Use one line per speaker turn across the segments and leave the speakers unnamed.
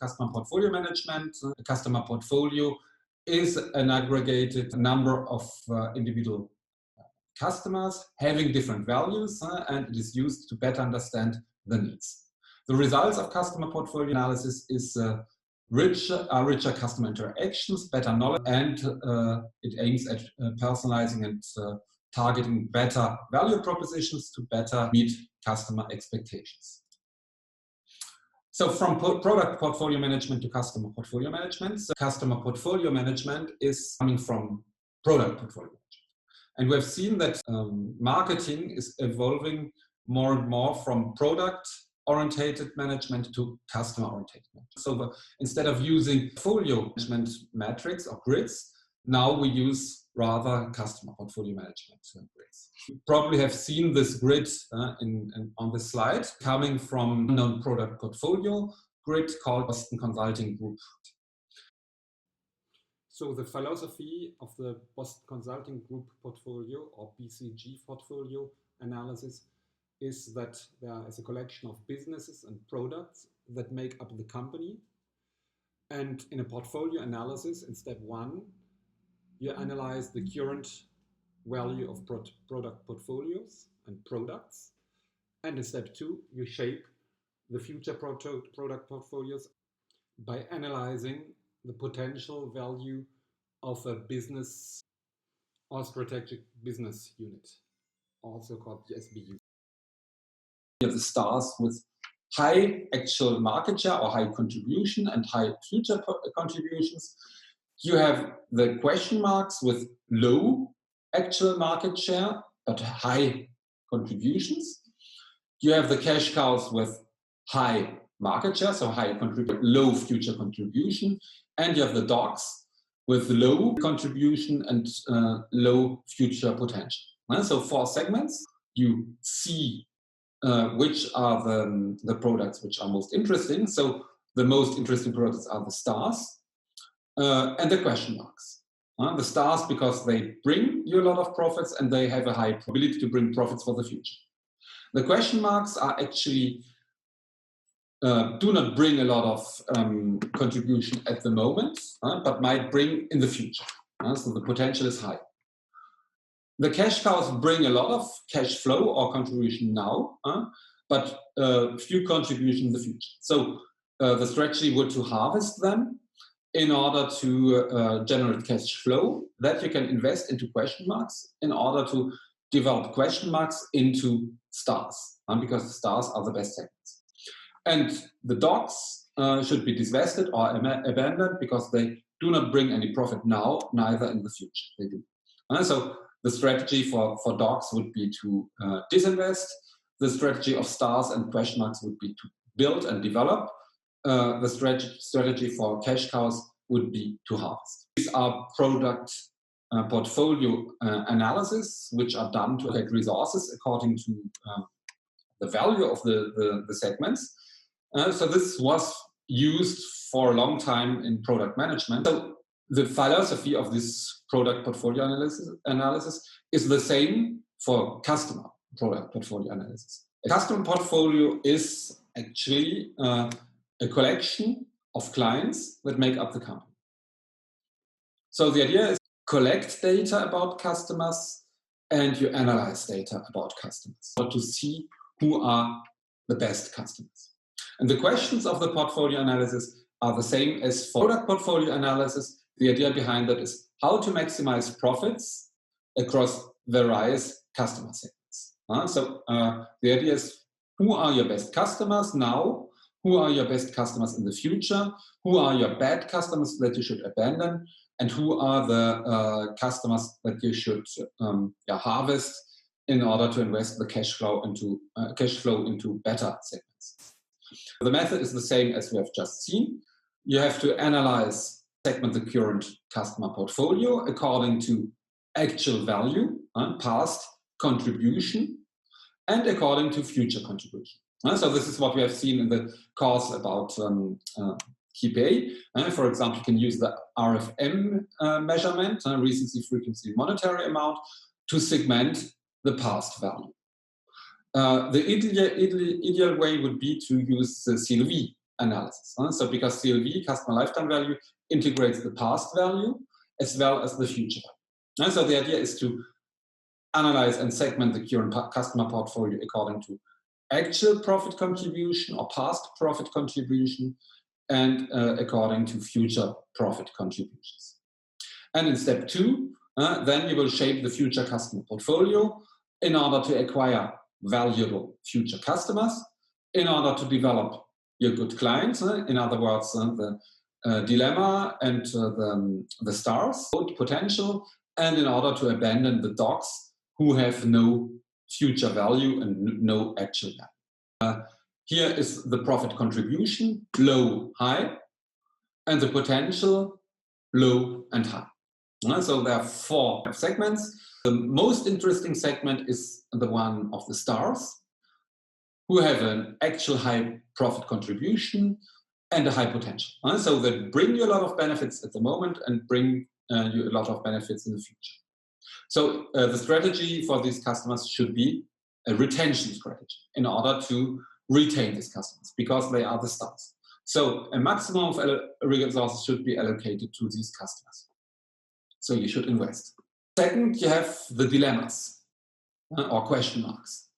customer portfolio management. A customer portfolio is an aggregated number of individual customers having different values, and it is used to better understand the needs. The results of customer portfolio analysis is richer customer interactions, better knowledge, and it aims at personalizing and targeting better value propositions to better meet customer expectations. So from product portfolio management to customer portfolio management. So customer portfolio management is coming from product portfolio management. And we have seen that marketing is evolving more and more from product-orientated management to customer-orientated management. So instead of using portfolio management metrics or grids, now we use rather customer portfolio management grids. You probably have seen this grid on this slide coming from a known product portfolio grid called Boston Consulting Group. So the philosophy of the Boston Consulting Group portfolio, or BCG portfolio analysis, is that there is a collection of businesses and products that make up the company. And in a portfolio analysis, in step 1, you analyze the current value of product portfolios and products. And in step 2, you shape the future product portfolios by analyzing the potential value of a business or strategic business unit, also called the SBU. You have the stars with high actual market share or high contribution and high future contributions. You have the question marks with low actual market share but high contributions. You have the cash cows with high market share, so high low future contribution, and you have the dogs with low contribution and low future potential. So 4 segments. You see which are the products which are most interesting. So the most interesting products are the stars and the question marks. The stars because they bring you a lot of profits and they have a high probability to bring profits for the future. The question marks are actually do not bring a lot of contribution at the moment, but might bring in the future. So the potential is high. The cash cows bring a lot of cash flow or contribution now, but few contribution in the future. So the strategy would to harvest them in order to generate cash flow that you can invest into question marks in order to develop question marks into stars, because the stars are the best segments. And the dogs should be divested or abandoned because they do not bring any profit now, neither in the future. They do. So the strategy for dogs would be to disinvest. The strategy of stars and question marks would be to build and develop. The strategy for cash cows would be to harvest. These are product portfolio analysis, which are done to allocate resources according to the value of the segments. So this was used for a long time in product management. So the philosophy of this product portfolio analysis is the same for customer product portfolio analysis. A customer portfolio is actually a collection of clients that make up the company. So the idea is collect data about customers and you analyze data about customers to see who are the best customers. And the questions of the portfolio analysis are the same as for product portfolio analysis. The idea behind that is how to maximize profits across various customer segments. So the idea is who are your best customers now? Who are your best customers in the future? Who are your bad customers that you should abandon? And who are the customers that you should harvest in order to invest the cash flow into better segments? The method is the same as we have just seen. You have to analyze, segment the current customer portfolio according to actual value, past contribution, and according to future contribution. So this is what we have seen in the course about KPI. For example, you can use the RFM measurement, recency, frequency, monetary amount, to segment the past value. The ideal way would be to use the CLV analysis. So because CLV, customer lifetime value, integrates the past value as well as the future value. So the idea is to analyze and segment the current customer portfolio according to actual profit contribution or past profit contribution, and according to future profit contributions. And in step 2, then you will shape the future customer portfolio in order to acquire valuable future customers, in order to develop your good clients, in other words, the dilemma and the stars, potential, and in order to abandon the dogs who have no future value and no actual value. Here is the profit contribution, low, high, and the potential, low and high. So there are 4 segments. The most interesting segment is the one of the stars, who have an actual high profit contribution and a high potential. So they bring you a lot of benefits at the moment and bring you a lot of benefits in the future. So the strategy for these customers should be a retention strategy in order to retain these customers, because they are the stars. So a maximum of resources should be allocated to these customers. So you should invest. Second, you have the dilemmas or question marks.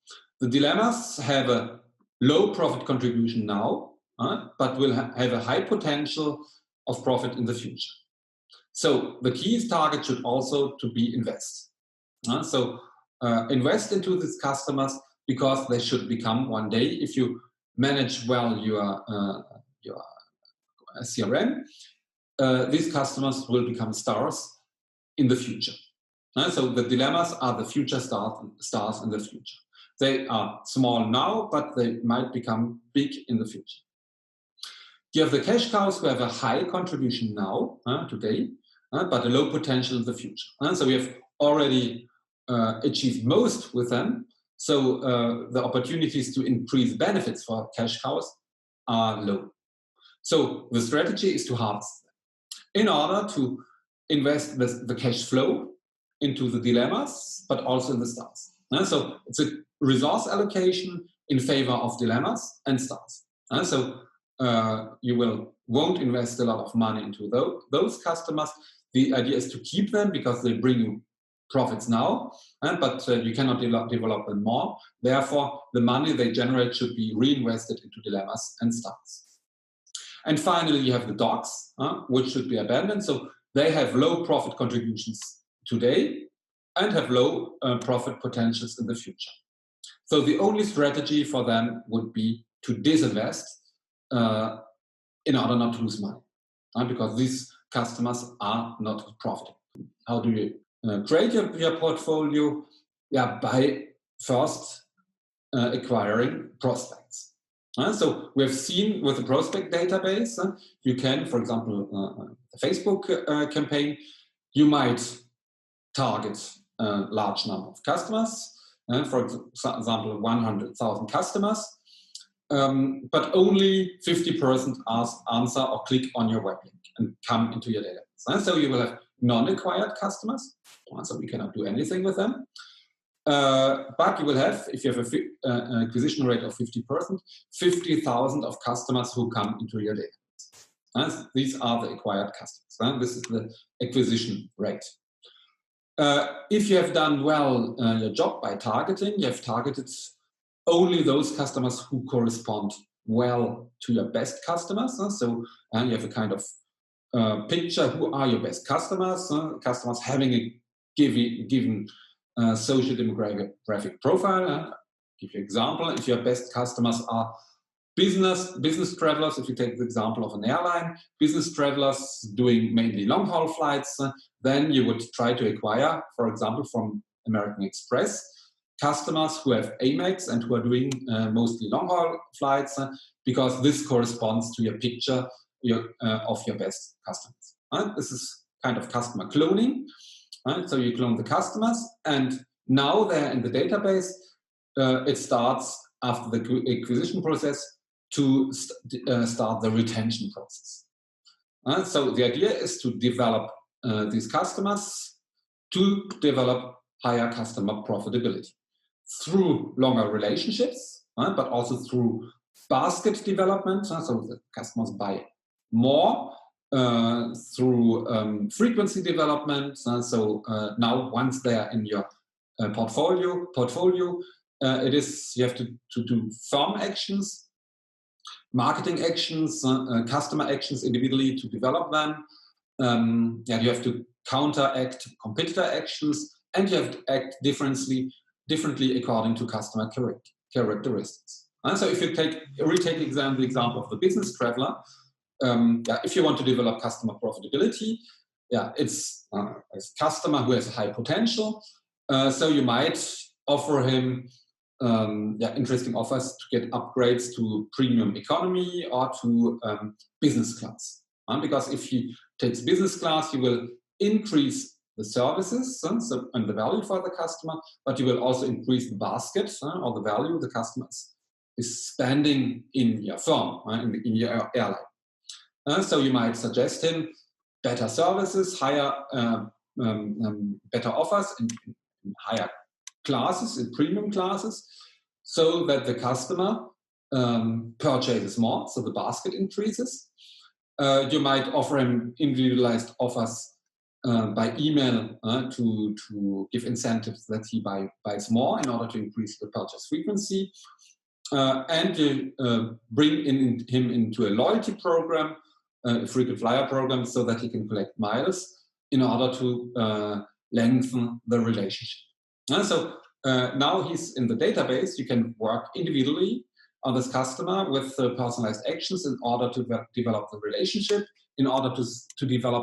The dilemmas have a low profit contribution now, but will have a high potential of profit in the future. So the key target should also to be invest. So invest into these customers, because they should become one day, if you manage well your CRM, these customers will become stars in the future. So the dilemmas are the future stars in the future. They are small now, but they might become big in the future. You have the cash cows who have a high contribution now, today, but a low potential in the future. So we have already achieved most with them. So the opportunities to increase benefits for cash cows are low. So the strategy is to harvest them in order to invest the cash flow into the dilemmas, but also in the stars. So it's a resource allocation in favor of dilemmas and stars. So you won't invest a lot of money into those customers. The idea is to keep them because they bring you profits now, but you cannot develop them more. Therefore, the money they generate should be reinvested into dilemmas and stars. And finally, you have the dogs, which should be abandoned. So they have low profit contributions today and have low profit potentials in the future. So the only strategy for them would be to disinvest in order not to lose money, because these customers are not profitable. How do you create your portfolio? Yeah, by first acquiring prospects. So we have seen with the prospect database, you can, for example, a Facebook campaign, you might target a large number of customers, for example, 100,000 customers, but only 50% answer or click on your web link and come into your database. So you will have non-acquired customers, so we cannot do anything with them. But you will have, if you have an acquisition rate of 50%, 50,000 of customers who come into your database. These are the acquired customers. This is the acquisition rate. If you have done well your job by targeting, you have targeted only those customers who correspond well to your best customers. So you have a kind of picture, who are your best customers, customers having a given social demographic profile. Give you an example, if your best customers are business travelers, if you take the example of an airline, business travelers doing mainly long-haul flights, then you would try to acquire, for example, from American Express, customers who have Amex and who are doing mostly long-haul flights, because this corresponds to your picture of your best customers. This is kind of customer cloning. So you clone the customers, and now they're in the database. It starts after the acquisition process to start the retention process. So the idea is to develop these customers to develop higher customer profitability through longer relationships, but also through basket development, so the customers buy more through frequency development. So now once they are in your portfolio, it is you have to do firm actions, marketing actions, customer actions individually to develop them. You have to counteract competitor actions, and you have to act differently according to customer characteristics. So if you retake the example of the business traveler, if you want to develop customer profitability, it's a customer who has high potential. So you might offer him interesting offers to get upgrades to premium economy or to business class. Because if he takes business class, you will increase the services and the value for the customer, but you will also increase the basket or the value the customer is spending in your firm, in your airline. So you might suggest him better services, higher, better offers in higher classes, in premium classes, so that the customer purchases more, so the basket increases. You might offer him individualized offers by email to give incentives that he buys more in order to increase the purchase frequency. And you bring him into a loyalty program, a frequent flyer program, so that he can collect miles in order to lengthen the relationship. So now he's in the database. You can work individually on this customer with personalized actions in order to develop the relationship, in order to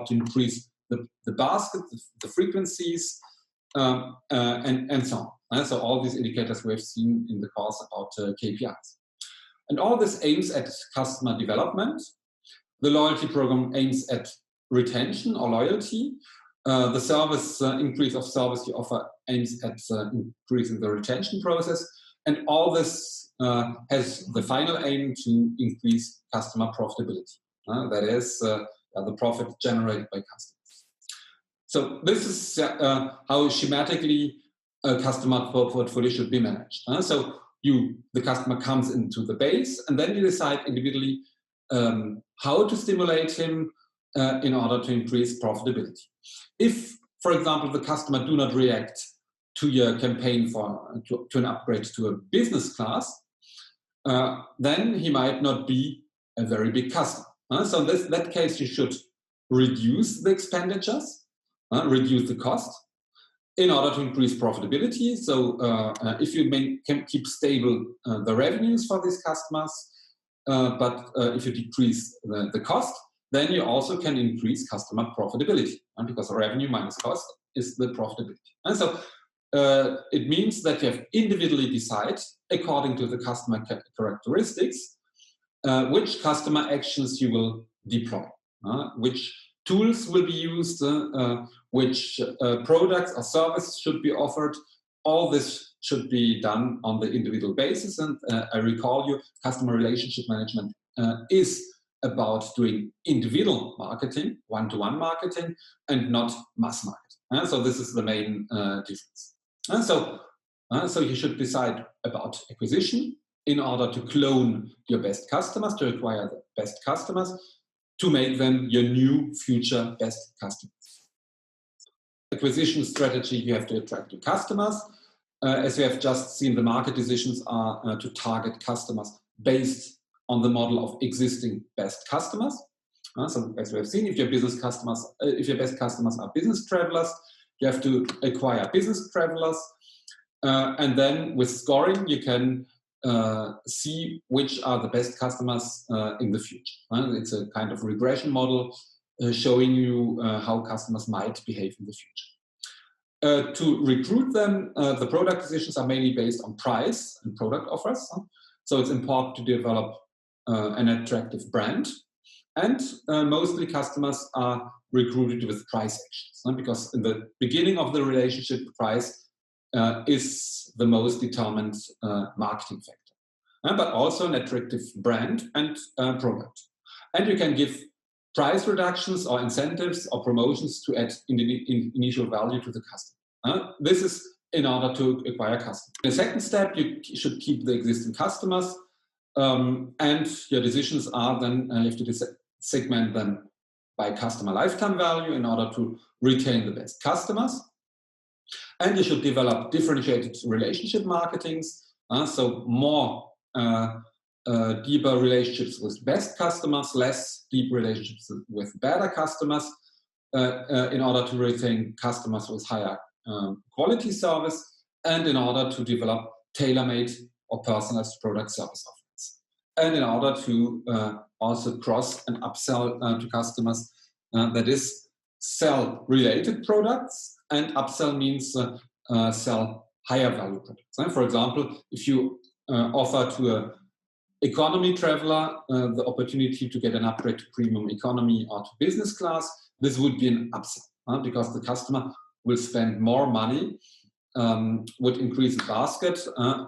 increase the basket, the frequencies, and so on. So all these indicators we have seen in the course about KPIs. And all this aims at customer development. The loyalty program aims at retention or loyalty. The service increase of service you offer aims at increasing the retention process. And all this has the final aim to increase customer profitability. That is the profit generated by customers. So this is how schematically a customer portfolio should be managed. So the customer comes into the base, and then you decide individually how to stimulate him in order to increase profitability. If, for example, the customer do not react to your campaign to an upgrade to a business class, then he might not be a very big customer. So in that case, you should reduce the expenditures, reduce the cost in order to increase profitability. So if you can keep stable the revenues for these customers, but if you decrease the cost, then you also can increase customer profitability, because revenue minus cost is the profitability. And so it means that you have individually decide, according to the customer characteristics, which customer actions you will deploy, which tools will be used, which products or services should be offered. All this should be done on the individual basis. And I recall you, customer relationship management is about doing individual marketing, one-to-one marketing, and not mass marketing. So this is the main difference. And so you should decide about acquisition in order to clone your best customers, to acquire the best customers, to make them your new future best customers. Acquisition strategy, you have to attract new customers. As we have just seen, the market decisions are to target customers based on the model of existing best customers. So as we have seen, if your best customers are business travelers, you have to acquire business travelers. And then with scoring, you can see which are the best customers in the future. It's a kind of regression model showing you how customers might behave in the future. To recruit them, the product decisions are mainly based on price and product offers. So it's important to develop an attractive brand. And mostly customers are recruited with price actions, because in the beginning of the relationship, price is the most determined marketing factor, but also an attractive brand and product. And you can give price reductions or incentives or promotions to add initial value to the customer. This is in order to acquire customers. The second step, you should keep the existing customers. And your decisions are then, you have to segment them by customer lifetime value in order to retain the best customers. And you should develop differentiated relationship marketings. So more deeper relationships with best customers, less deep relationships with better customers, in order to retain customers with higher quality service, and in order to develop tailor-made or personalized product service offerings, and in order to also cross and upsell to customers, that is, sell related products, and upsell means sell higher value products. For example, if you offer to an economy traveler the opportunity to get an upgrade to premium economy or to business class, this would be an upsell, because the customer will spend more money, would increase the basket,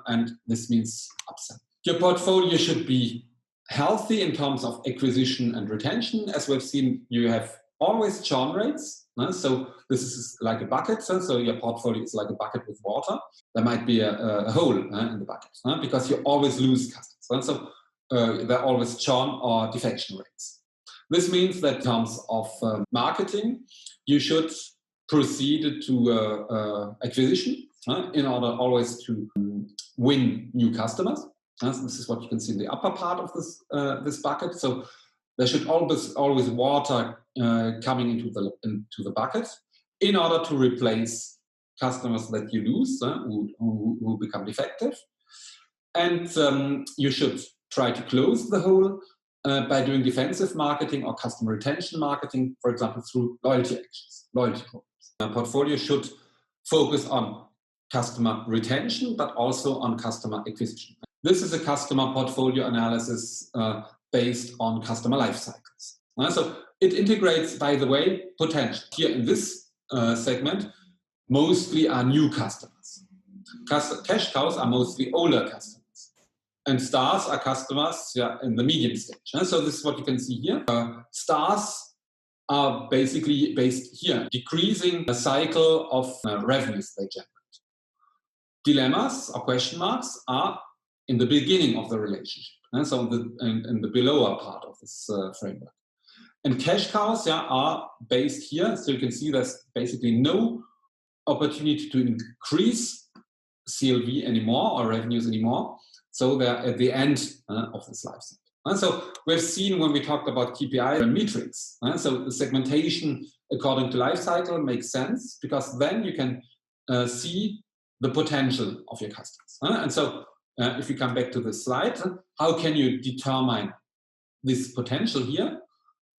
and this means upsell. Your portfolio should be healthy in terms of acquisition and retention. As we've seen, you have always churn rates. So this is like a bucket. So your portfolio is like a bucket with water. There might be a hole in the bucket, because you always lose customers. So there are always churn or defection rates. This means that in terms of marketing, you should proceed to acquisition in order always to win new customers. This is what you can see in the upper part of this bucket. So there should always water coming into the bucket in order to replace customers that you lose, who become defective. And you should try to close the hole by doing defensive marketing or customer retention marketing, for example, through loyalty actions, loyalty programs. A portfolio should focus on customer retention, but also on customer acquisition. This is a customer portfolio analysis based on customer life cycles. So it integrates, by the way, potential. Here in this segment, mostly are new customers. Cash cows are mostly older customers. And stars are customers in the medium stage. So this is what you can see here. Stars are basically based here, decreasing the cycle of revenues they generate. Dilemmas or question marks are in the beginning of the relationship, so in the below part of this framework. And cash cows are based here, so you can see there's basically no opportunity to increase CLV anymore or revenues anymore, so they're at the end of this life cycle. So we've seen when we talked about KPI metrics, so the segmentation according to life cycle makes sense, because then you can see the potential of your customers. And so if we come back to this slide, how can you determine this potential here?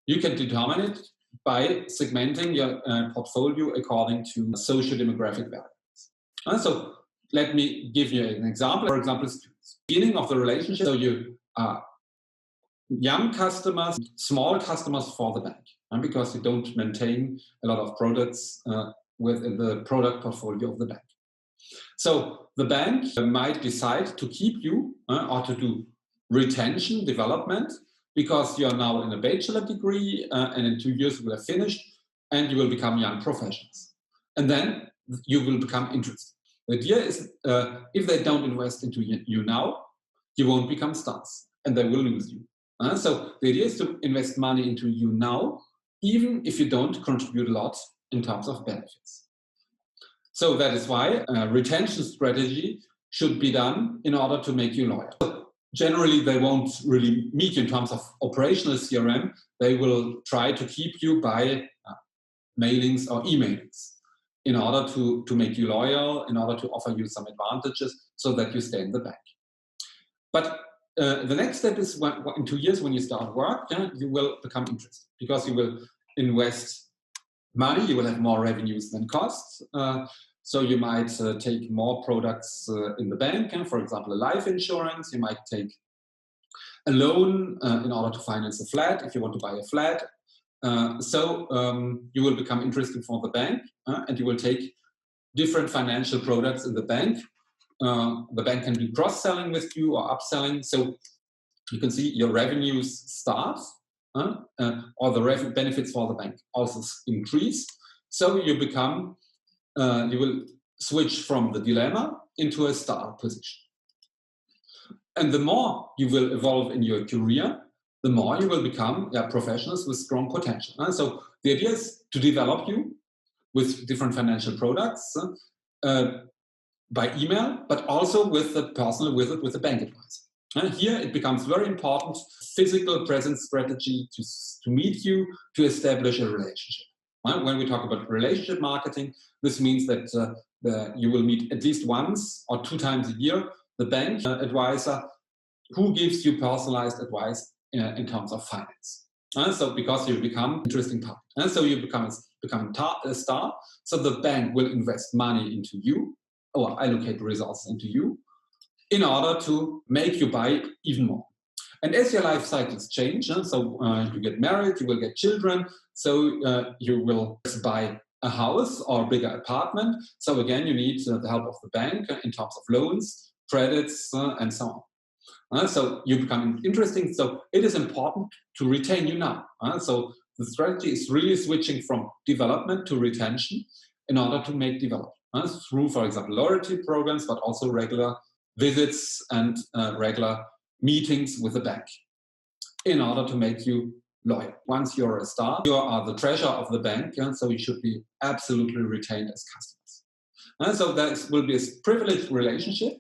You can determine it by segmenting your portfolio according to socio-demographic variables. So let me give you an example. For example, beginning of the relationship, so you are young customers, small customers for the bank, because you don't maintain a lot of products within the product portfolio of the bank. So the bank might decide to keep you or to do retention development, because you are now in a bachelor degree and in 2 years you will have finished and you will become young professionals. And then you will become interested. The idea is if they don't invest into you now, you won't become stars and they will lose you. So the idea is to invest money into you now, even if you don't contribute a lot in terms of benefits. So that is why a retention strategy should be done in order to make you loyal. So generally, they won't really meet you in terms of operational CRM. They will try to keep you by mailings or emailings in order to make you loyal, in order to offer you some advantages so that you stay in the bank. But the next step is in 2 years when you start work, you will become interested, because you will invest money, you will have more revenues than costs. So you might take more products in the bank, and for example, a life insurance. You might take a loan in order to finance a flat if you want to buy a flat. So you will become interesting for the bank, and you will take different financial products in the bank. The bank can do cross-selling with you or upselling. So you can see your revenues start, or the benefits for the bank also increase. So you become, you will switch from the dilemma into a star position. And the more you will evolve in your career, the more you will become professionals with strong potential. So the idea is to develop you with different financial products by email, but also with a personal visit with a bank advisor. And here it becomes very important physical presence strategy to meet you, to establish a relationship. When we talk about relationship marketing, this means that you will meet at least once or 2 times a year the bank advisor who gives you personalized advice in terms of finance. So because you become interesting partner, and so you become a star, so the bank will invest money into you or allocate resources into you in order to make you buy even more. And as your life cycles change, so you get married, you will get children, so you will buy a house or a bigger apartment. So again, you need the help of the bank in terms of loans, credits, and so on. So you become interesting. So it is important to retain you now. So the strategy is really switching from development to retention in order to make development through, for example, loyalty programs, but also regular visits and regular meetings with the bank in order to make you loyal. Once you're a star, you are the treasure of the bank, and so you should be absolutely retained as customers. And so that will be a privileged relationship,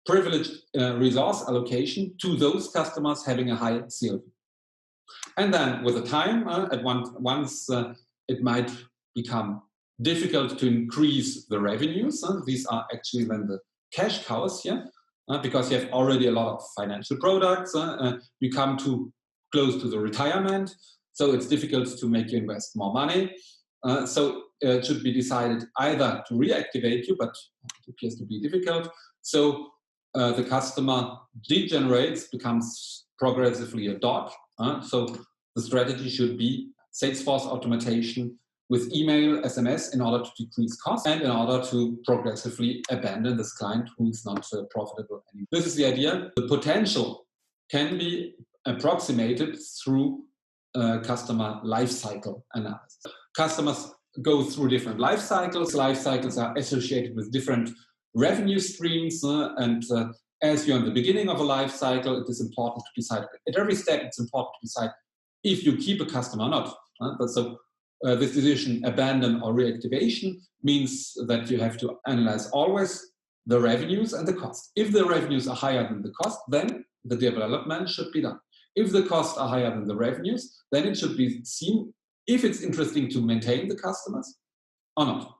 privileged resource allocation to those customers having a high CLV. And then with the time, once it might become difficult to increase the revenues. These are actually then the cash cows here, because you have already a lot of financial products. You come to close to the retirement, so it's difficult to make you invest more money. So it should be decided either to reactivate you, but it appears to be difficult. So the customer degenerates, becomes progressively a dog. So the strategy should be Salesforce automation with email, SMS in order to decrease costs and in order to progressively abandon this client who is not profitable anymore. This is the idea. The potential can be approximated through customer lifecycle analysis. Customers go through different life cycles. Life cycles are associated with different revenue streams, and as you're in the beginning of a life cycle, it is important to decide. At every step, it's important to decide if you keep a customer or not. So this decision, abandon or reactivation, means that you have to analyze always the revenues and the cost. If the revenues are higher than the cost, then the development should be done. If the costs are higher than the revenues, then it should be seen if it's interesting to maintain the customers or not.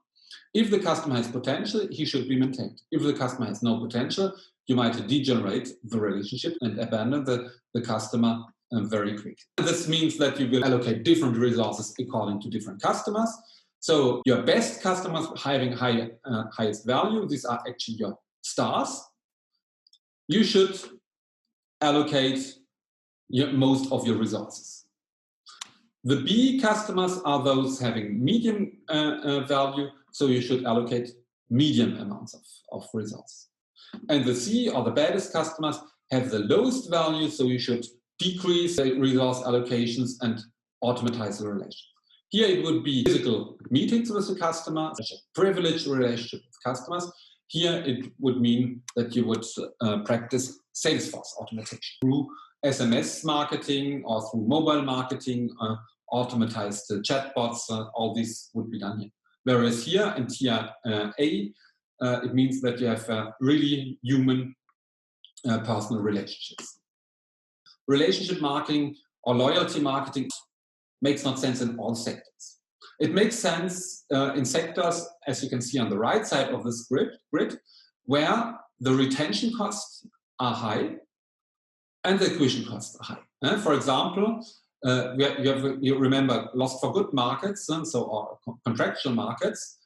If the customer has potential, he should be maintained. If the customer has no potential, you might degenerate the relationship and abandon the customer very quickly. This means that you will allocate different resources according to different customers. So your best customers having highest value, these are actually your stars. You should allocate most of your resources. The B customers are those having medium value, so you should allocate medium amounts of resources. And the C, or the baddest customers, have the lowest value, so you should decrease the resource allocations and automatize the relation. Here it would be physical meetings with the customer, such a privileged relationship with customers. Here it would mean that you would practice Salesforce automation through SMS marketing or through mobile marketing, automatized chatbots, all this would be done here. Whereas here in tier A, it means that you have really human personal relationships. Relationship marketing or loyalty marketing makes not sense in all sectors. It makes sense in sectors, as you can see on the right side of this grid, where the retention costs are high and the acquisition costs are high. For example, you remember lost for good markets, or contractual markets,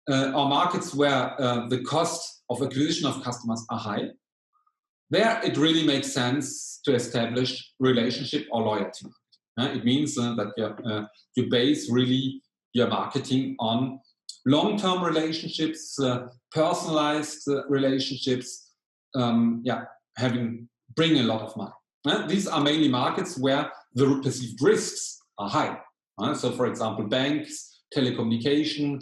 or markets where the cost of acquisition of customers are high. There, it really makes sense to establish relationship or loyalty marketing. It means that you base really your marketing on long-term relationships, personalized relationships, bring a lot of money. These are mainly markets where the perceived risks are high. So, for example, banks, telecommunication,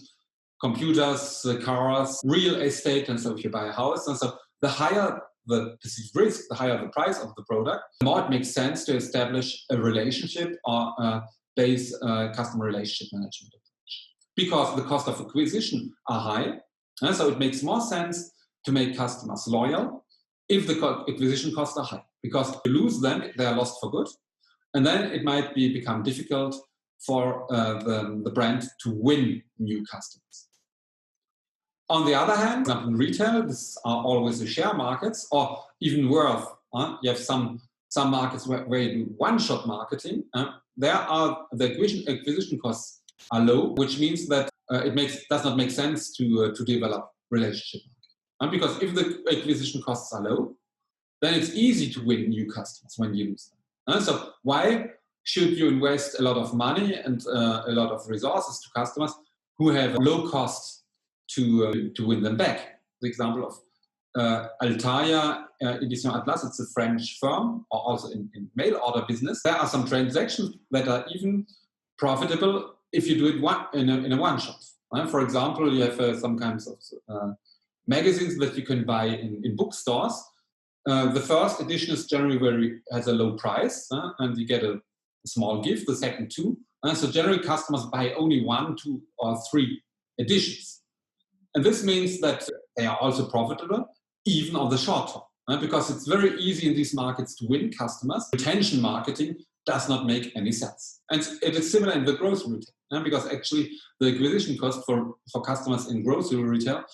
computers, cars, real estate, and so if you buy a house, and so the higher the perceived risk, the higher the price of the product, the more it makes sense to establish a relationship or base customer relationship management approach. Because the cost of acquisition are high, so it makes more sense to make customers loyal if the acquisition costs are high. Because if you lose them, they are lost for good. And then it might become difficult for the brand to win new customers. On the other hand, in retail, these are always the share markets, or even worse, you have some markets where you do one-shot marketing. There are the acquisition costs are low, which means that it does not make sense to develop relationship marketing. Because if the acquisition costs are low, then it's easy to win new customers when you lose them. So why should you invest a lot of money and a lot of resources to customers who have low costs to win them back? The example of Altaria Edition Atlas, it's a French firm, or also in mail order business. There are some transactions that are even profitable if you do it in a one shot. For example, you have some kinds of magazines that you can buy in bookstores. The first edition is generally has a low price, and you get a small gift, the second two. So generally customers buy only 1, 2, or 3 editions. And this means that they are also profitable, even on the short term, because it's very easy in these markets to win customers. Retention marketing does not make any sense. And it is similar in the grocery retail, because actually the acquisition cost for customers in grocery retail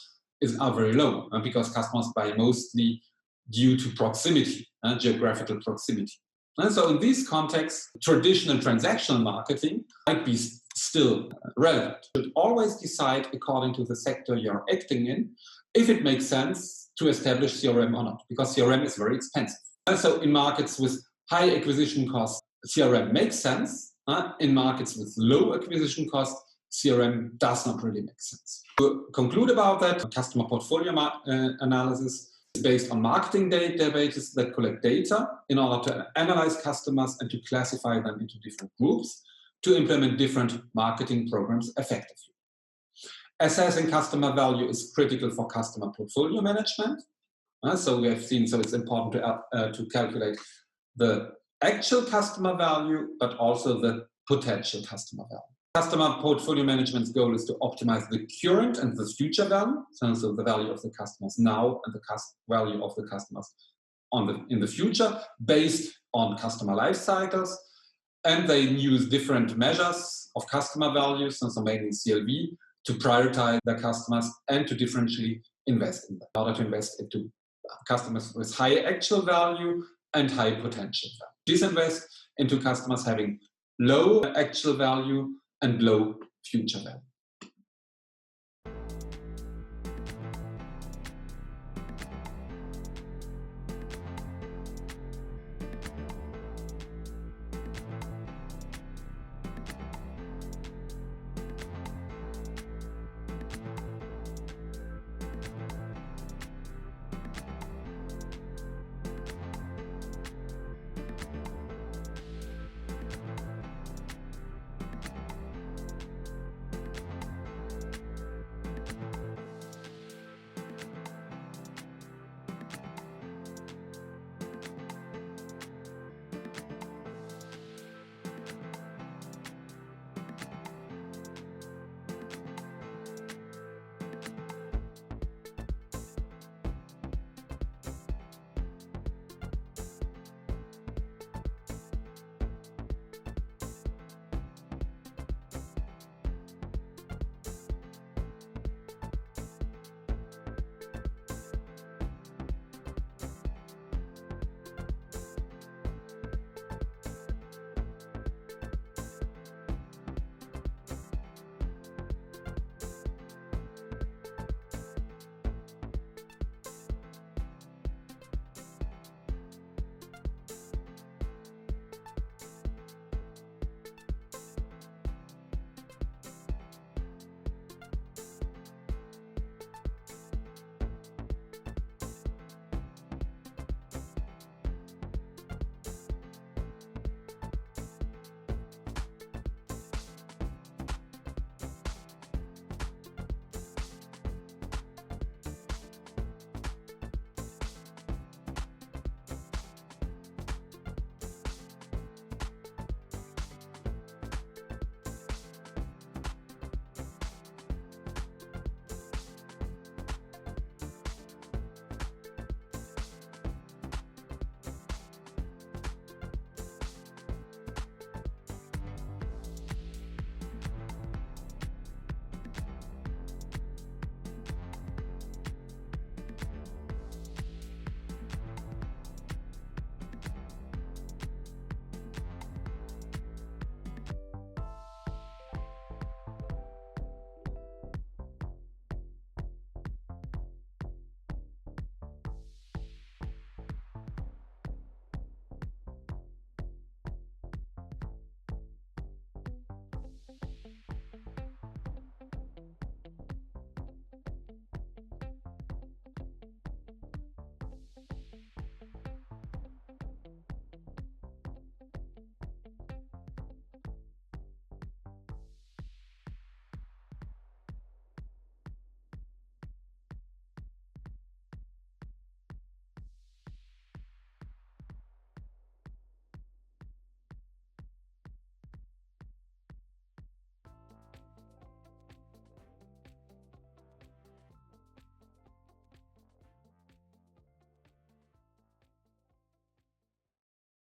are very low, because customers buy mostly due to proximity, geographical proximity. And so in these contexts, traditional transactional marketing might be still relevant. You should always decide according to the sector you're acting in if it makes sense to establish CRM or not, because CRM is very expensive. And so in markets with high acquisition costs, CRM makes sense. In markets with low acquisition costs, CRM does not really make sense. To conclude about that, customer portfolio analysis is based on marketing databases that collect data in order to analyze customers and to classify them into different groups to implement different marketing programs effectively. Assessing customer value is critical for customer portfolio management. So we have seen, so it's important to calculate the actual customer value, but also the potential customer value. Customer portfolio management's goal is to optimize the current and the future value, so the value of the customers now and the value of the customers in the future, based on customer life cycles. And they use different measures of customer values, so mainly CLV, to prioritize their customers and to differentially invest in them, in order to invest into customers with high actual value and high potential value. Disinvest into customers having low actual value and low future value.